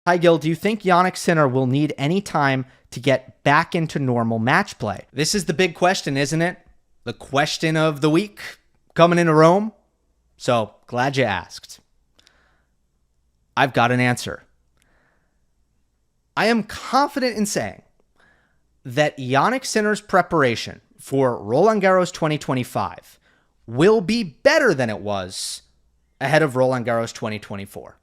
Hi, Gill. Do you think Jannik Sinner will need any time to get back into normal match play? This is the big question, isn't it? The question of the week coming into Rome. So glad you asked. I've got an answer. I am confident in saying that Jannik Sinner's preparation for Roland Garros 2025 will be better than it was ahead of Roland Garros 2024.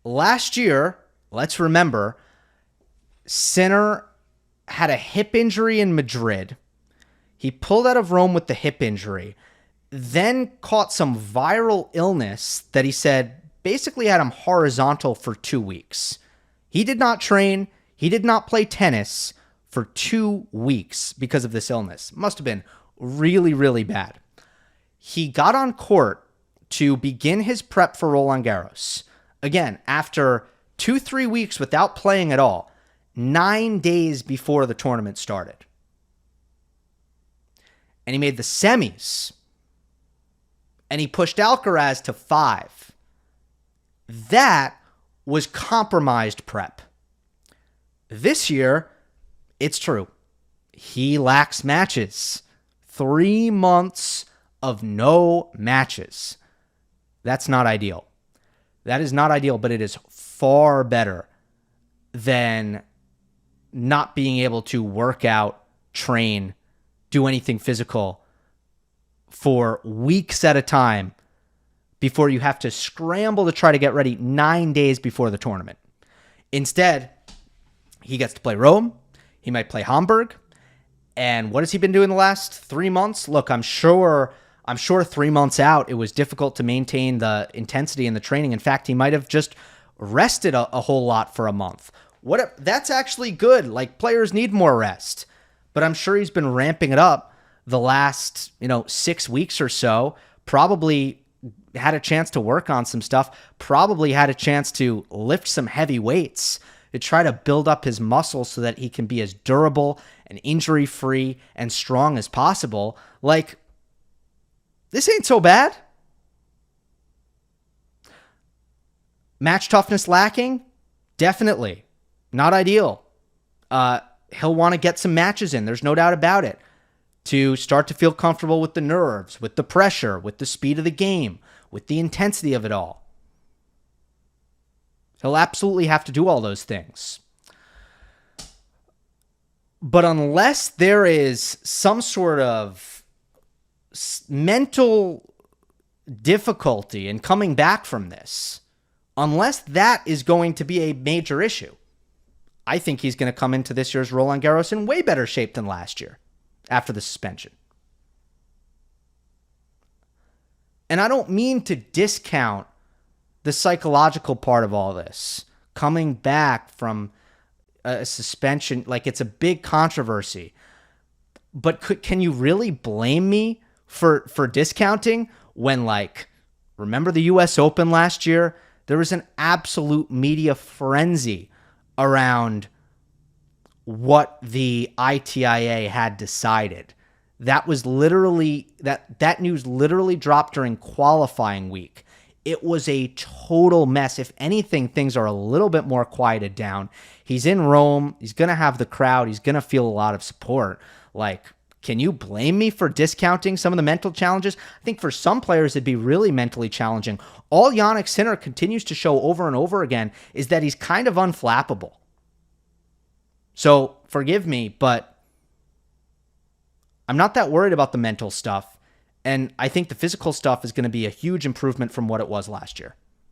Last year, let's remember, Sinner had a hip injury in Madrid. He pulled out of Rome with the hip injury, then caught some viral illness that he said basically had him horizontal for 2 weeks. He did not train. He did not play tennis for 2 weeks because of this illness. Must have been really, really bad. He got on court to begin his prep for Roland Garros. Again, after 2-3 weeks without playing at all, 9 days before the tournament started. And he made the semis. And he pushed Alcaraz to 5. That was compromised prep. This year, it's true. He lacks matches. 3 months of no matches. That's not ideal. That is not ideal, but it is far better than not being able to work out, train, do anything physical for weeks at a time before you have to scramble to try to get ready 9 days before the tournament. Instead, he gets to play Rome. He might play Hamburg. And what has he been doing the last 3 months? Look, I'm sure 3 months out, it was difficult to maintain the intensity in the training. In fact, he might have just rested a whole lot for a month. That's actually good. Like, players need more rest. But I'm sure he's been ramping it up the last, 6 weeks or so. Probably had a chance to work on some stuff. Probably had a chance to lift some heavy weights to try to build up his muscles so that he can be as durable and injury-free and strong as possible. Like, this ain't so bad. Match toughness lacking? Definitely. Not ideal. He'll want to get some matches in. There's no doubt about it. To start to feel comfortable with the nerves, with the pressure, with the speed of the game, with the intensity of it all. He'll absolutely have to do all those things. But unless there is some sort of mental difficulty in coming back from this, unless that is going to be a major issue, I think he's going to come into this year's Roland Garros in way better shape than last year after the suspension. And I don't mean to discount the psychological part of all this. Coming back from a suspension, like, it's a big controversy. But can you really blame me for discounting when, like, remember the US Open last year? There was an absolute media frenzy around what the ITIA had decided. That was literally, that news literally dropped during qualifying week. It was a total mess. If anything, things are a little bit more quieted down. He's in Rome. He's going to have the crowd. He's going to feel a lot of support. Like, can you blame me for discounting some of the mental challenges? I think for some players, it'd be really mentally challenging. All Jannik Sinner continues to show over and over again is that he's kind of unflappable. So forgive me, but I'm not that worried about the mental stuff. And I think the physical stuff is going to be a huge improvement from what it was last year.